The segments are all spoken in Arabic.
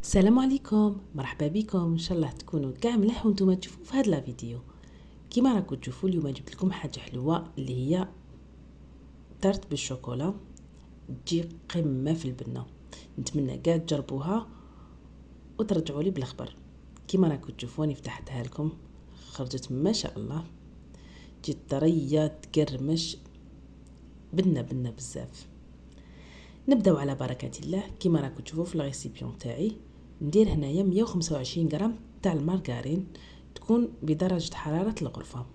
السلام عليكم، مرحبا بكم. ان شاء الله تكونوا كاع مليح وانتم تشوفوا في هذا الفيديو. كيما راكم تشوفوا اليوم جبت لكم حاجه حلوه اللي هي تارت بالشوكولا، تجي قمه في البنه. نتمنى كاع تجربوها وترجعوا لي بالخبر. كيما راكم تشوفوا اني فتحتها لكم، خرجت ما شاء الله، جيت طريه تقرمش، بنه بنه بزاف. نبداو على بركه الله. كيما راكم تشوفوا في الريسيبيون تاعي ندير هنايا 125 غرام تاع المارغرين، تكون بدرجه حراره الغرفه.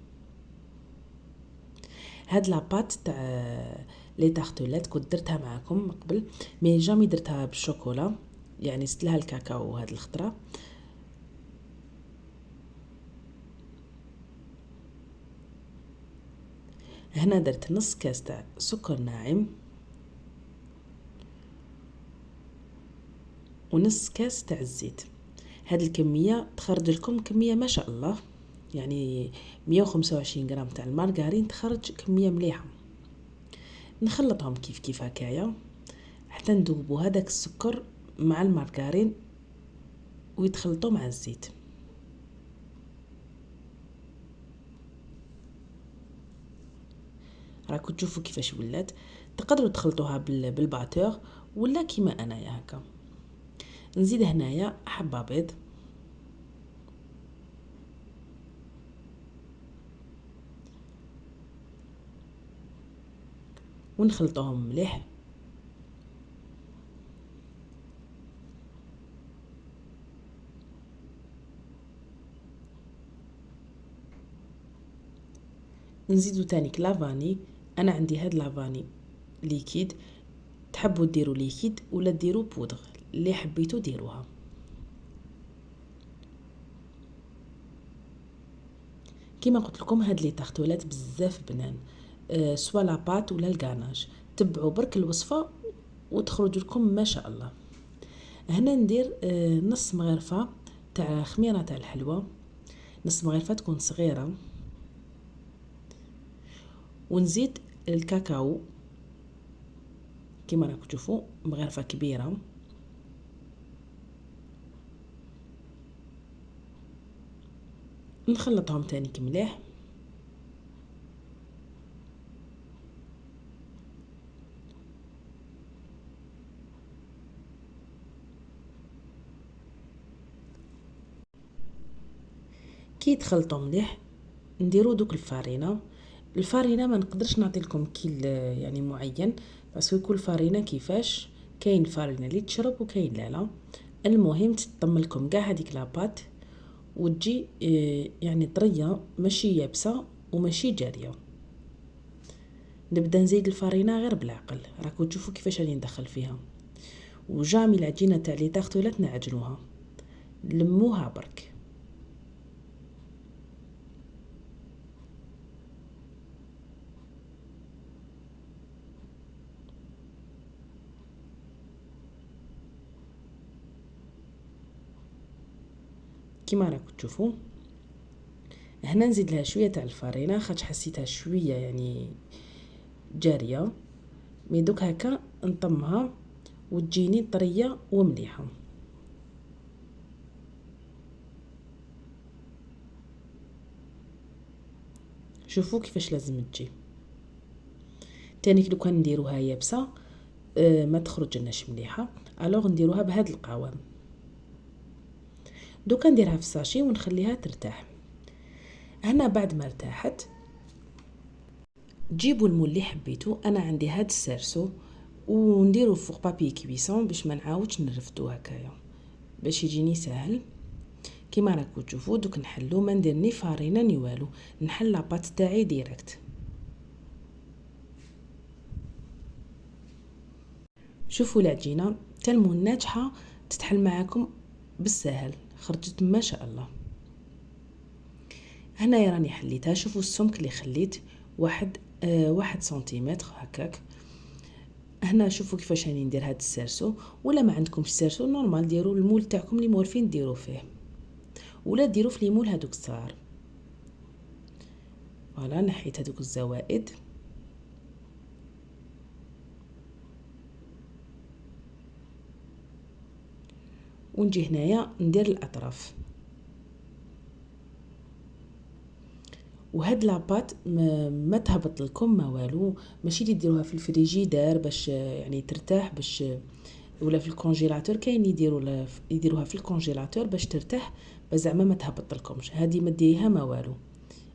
هاد لاباط تاع لي تارتولات كنت درتها معكم من قبل، مي جامي درتها بالشوكولا، يعني زدت لها الكاكاو هاد الخطره. هنا درت نص كاس تاع سكر ناعم ونص كاس تاع الزيت. هاد الكميه تخرج لكم كميه ما شاء الله، يعني 125 غرام تاع المارغرين تخرج كميه مليحه. نخلطهم كيف كيف هكايا حتى ندوبوا هذاك السكر مع المارغرين ويتخلطوا مع الزيت. راكو تشوفوا كيفاش ولات. تقدروا تخلطوها بالباتور ولا كيما انايا هكا. نزيد هنايا حبه بيض ونخلطوهم مليح. نزيدو تانيك لافاني. انا عندي هاد لافاني ليكيد، تحبوا ديروا ليكيد ولا ديروا بودغ، اللي حبيتو ديروها. كيما قلت لكم هاد لي تارتولات بزاف بنان، سوا لاباط ولا الغاناج. تبعوا برك الوصفه وتخرج لكم ما شاء الله. هنا ندير نص مغرفه تاع خميره تاع الحلوى، نص مغرفه تكون صغيره، ونزيد الكاكاو كيما راكم تشوفوا مغرفه كبيره. نخلطهم تاني مليح. كي يتخلطوا مليح نديرو دوك الفارينه ما نقدرش نعطي لكم كيل يعني معين، بس كل فارينه كيفاش. كاين الفارينه اللي تشرب وكاين لا. المهم تطم لكم كاع هذيك لاباط وتجي يعني طريه، ماشي يابسه وماشي جاريه. نبدا نزيد الفارينه غير بالعقل، راكو تشوفوا كيفاش راني ندخل فيها. وجامي العجينه تاع لي تارتولات نعجنوها، لموها برك. كيما راكم تشوفوا هنا نزيد لها شويه تاع الفارينه، خاطش حسيتها شويه يعني جاريه. مي دوك هكا نطمها وتجيني طريه ومليحه. شوفوا كيفاش لازم تجي. تاني لو كان نديروها يابسه ما تخرج لناش مليحه، الوغ نديروها بهذا القوام. دوكا نديرها في الساشي ونخليها ترتاح. هنا بعد ما ارتاحت جيبوا المول اللي حبيتو. انا عندي هاد السرسو ونديرو فوق بابي كويسون باش ما نعاودش نرفدو هكايا، باش يجيني ساهل. كيما راكو تشوفوا دوك نحلو، ما ندير ني فارينه ني والو، نحل لاباط تاعي ديريكت. شوفوا العجينه تلمو ناجحه، تتحل معاكم بالساهل، خرجت ما شاء الله. هنايا راني حليتها. شوفوا السمك اللي خليت، واحد سنتيمتر هكاك. هنا شوفوا كيفاش راني ندير هاد السرسو، ولا ما عندكمش سرسو نورمال ديروا المول تاعكم اللي مورفين ديروا فيه، ولا ديروا في ليمول هذوك الصغار. فوالا نحيت هذوك الزوائد. ونجي هنايا ندير الاطراف. وهاد لاباط ما تهبط لكم ما والو، ماشي ديروها في الفريجيدير باش يعني ترتاح، باش ولا في الكونجيلاتور. كاين يديروها في الكونجيلاتور باش ترتاح، زعما ما تهبط لكمش. هذه ما ديريها ما والو،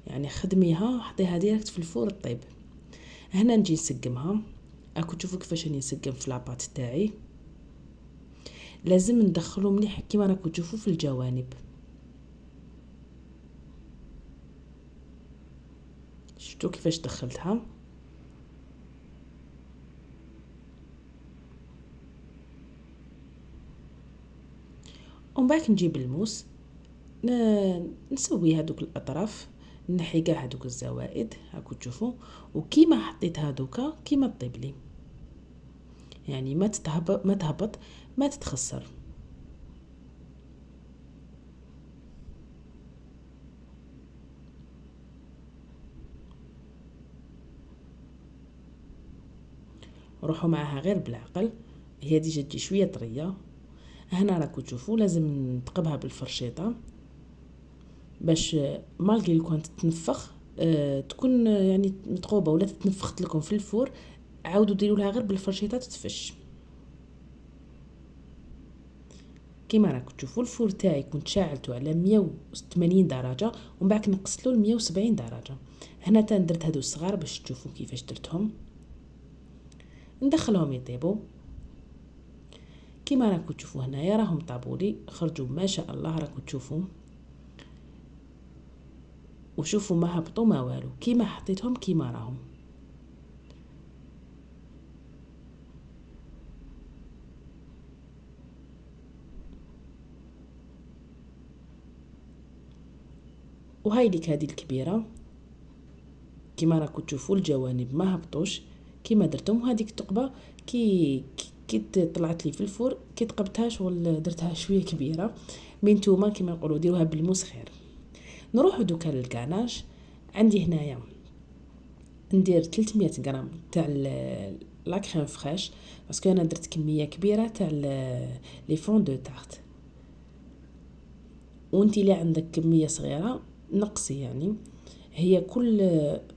يعني خدميها حطيها ديريكت في الفور طيب. هنا نجي نسقمها. راكم تشوفوا كيفاش راني نسقم في لاباط تاعي. لازم ندخلو مليح كيما راكم تشوفوا في الجوانب. شفتوا كيفاش دخلتها؟ ومن بعد نجيب الموس نسوي هذوك الاطراف، نحي كاع هذوك الزوائد هاكو تشوفوا. وكيما حطيت هذوكا كيما طيب لي، يعني ما تهبط ما تتخسر. روحوا معاها غير بالعقل، هي ديجا تجي شويه طريه. هنا راكم تشوفوا لازم نتقبها بالفرشيطه باش مالغي لو كانت تتنفخ تكون يعني متقوبه، ولا تتنفخت لكم في الفور عاودوا ديروا لها غير بالفرشيطه تتفش. كيما راكم تشوفوا الفور تاعي كنت شاعلته على 180 درجه، ومن بعد نقصتلو ل 170 درجه. هنا درت هادو الصغار باش تشوفوا كيفاش درتهم. ندخلهم يطيبوا كيما راكم تشوفوا. هنايا راهم طابولي خرجوا ما شاء الله، راكم تشوفوا. وشوفوا ما هبطوا ما والو، كيما حطيتهم كيما راهم. وهاي ليك هذه الكبيره كيما راكم تشوفوا الجوانب ما هبطوش كيما درتهم. هذيك الثقبه كي طلعت لي في الفور كي تقبتها شغل درتها شويه كبيره. من نتوما كيما نقولوا ديروها بالموس خير. نروحوا دوكا للكاناج. عندي هنايا ندير 300 غرام تاع لا كريم فريش، باسكو انا درت كميه كبيره تاع لي فون دو تارت. وانتي اللي عندك كميه صغيره نقصي، يعني هي كل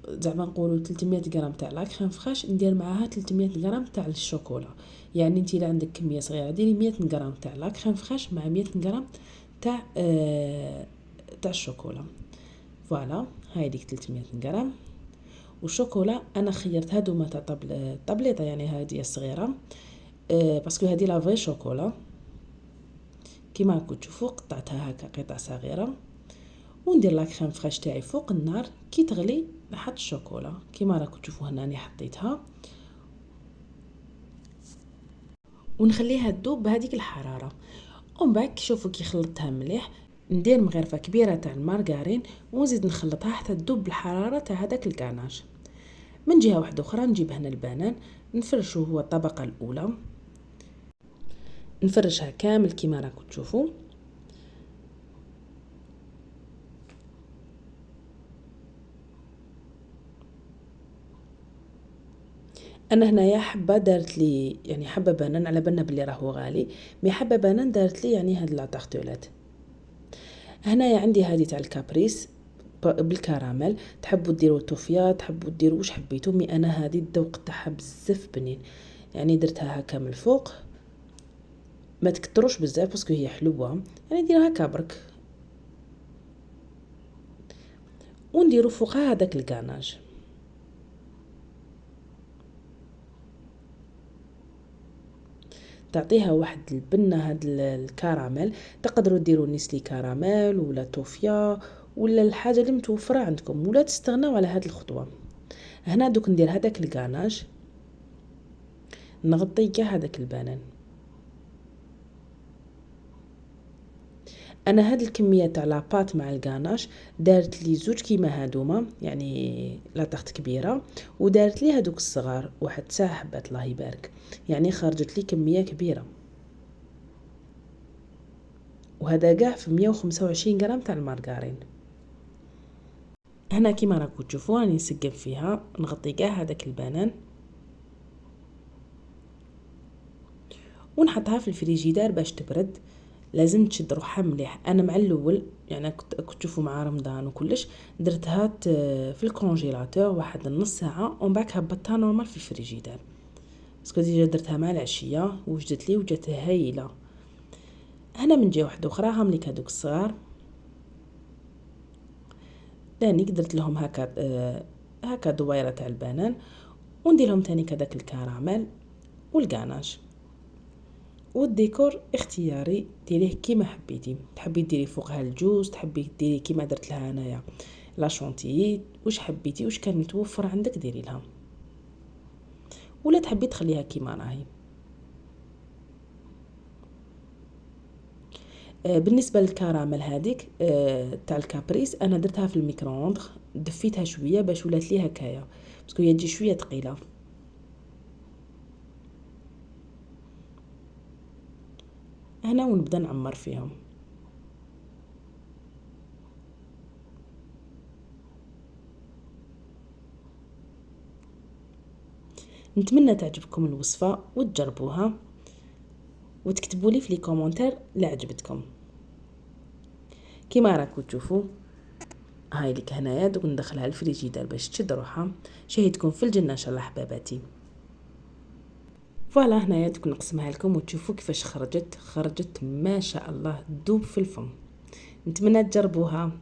زعما نقولوا 300 غرام تاع لا كريم فريش ندير معاها 300 غرام تاع الشوكولا. يعني انتي اللي عندك كميه صغيره ديري 100 غرام تاع لا كريم فريش مع 100 غرام تاع تاع الشوكولا. فوالا هاي ديك 300 غرام. والشوكولا انا خيرت هادو ما تاع طابليطه، يعني هذه الصغيره باسكو هذه لا فري شوكولا. كيما راكم تشوفوا قطعتها هكا قطع صغيره، وندير لا كريم فريش تاعي فوق النار. كي تغلي نحط الشوكولا كيما راكم تشوفوا هنا راني حطيتها، ونخليها تذوب بهذيك الحراره. ومن بعد شوفوا كي خلطتها مليح ندير مغرفه كبيره تاع المارغرين ونزيد نخلطها حتى تذوب بالحراره تاع هذاك الكاناج. من جهه واحده اخرى نجيب هنا البنان نفرشه هو الطبقه الاولى، نفرشها كامل كيما راكم تشوفوا. انا هنايا حبه دارت لي يعني حبه بنان، على بالنا بلي راهو غالي، مي حبه بنان دارت لي يعني هاد لا طارتولات. هنايا عندي هذه تاع الكابريس بالكراميل، تحبوا ديروا توفيا تحبوا ديروا واش حبيتوا، مي انا هذه الذوق تاعها بزاف بنين، يعني درتها هكا من الفوق. ما تكتروش بزاف باسكو هي حلوه، يعني ديرها هكا برك. ونديروا فوقها هذاك الكاناج. تعطيها واحد البنه هاد الكراميل. تقدروا ديروا نيسلي كراميل ولا توفيا ولا الحاجه اللي متوفره عندكم، ولا تستغناو على هاد الخطوه. هنا دوك ندير هذاك الكاناج نغطي كاع هذاك البنان. انا هاد الكميه تاع لاباط مع الكاناج دارت لي زوج كيما هادوما، يعني لا طاخت كبيره، ودارت لي هادوك الصغار واحد 9 حبات الله يبارك، يعني خرجت لي كميه كبيره. وهذا كاع في 125 غرام تاع المارغرين. هنا كيما راكم تشوفوا راني نسقم فيها، نغطي كاع هذاك البنان ونحطها في الفريجيدار باش تبرد. لازم تشد روحها مليح. انا مع الاول يعني كنت تشوفوا مع رمضان وكلش درتها في الكونجيلاتور واحد النص ساعه ومن بعد هبطتها نورمال في الفريجيدار، باسكو ديجا درتها مع العشيه وجدت لي وجات هايله. هنا من جهه واحده اخرى هم لي هذوك الصغار تاني درت لهم هكا دويره تاع البنان، وندير لهم تاني كذاك الكراميل والغاناش. والديكور اختياري، ديريه كيما حبيتي، تحبي ديري فوقها الجوز، تحبي ديري كيما درت لها انايا لا شونتيي، واش حبيتي واش كان متوفر عندك ديري لها، ولا تحبي تخليها كيما راهي. بالنسبه للكراميل هذيك تاع الكابريس انا درتها في الميكرووند، دفيتها شويه باش ولات لي هكايا باسكو هي تجي شويه ثقيله. هنا ونبدا نعمر فيهم. نتمنى تعجبكم الوصفه وتجربوها وتكتبوا لي في لي كومونتير لا عجبتكم. كيما راكم تشوفوا هاي لك هنايا دوك ندخلها الفريجيدار باش تشد روحها. شهيتكم في الجنه ان شاء الله حباباتي. فوالا هنايا دوك نقسمها لكم وتشوفوا كيفاش خرجت ما شاء الله دوب في الفم. نتمنى تجربوها.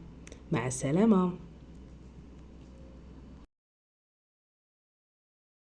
مع السلامه.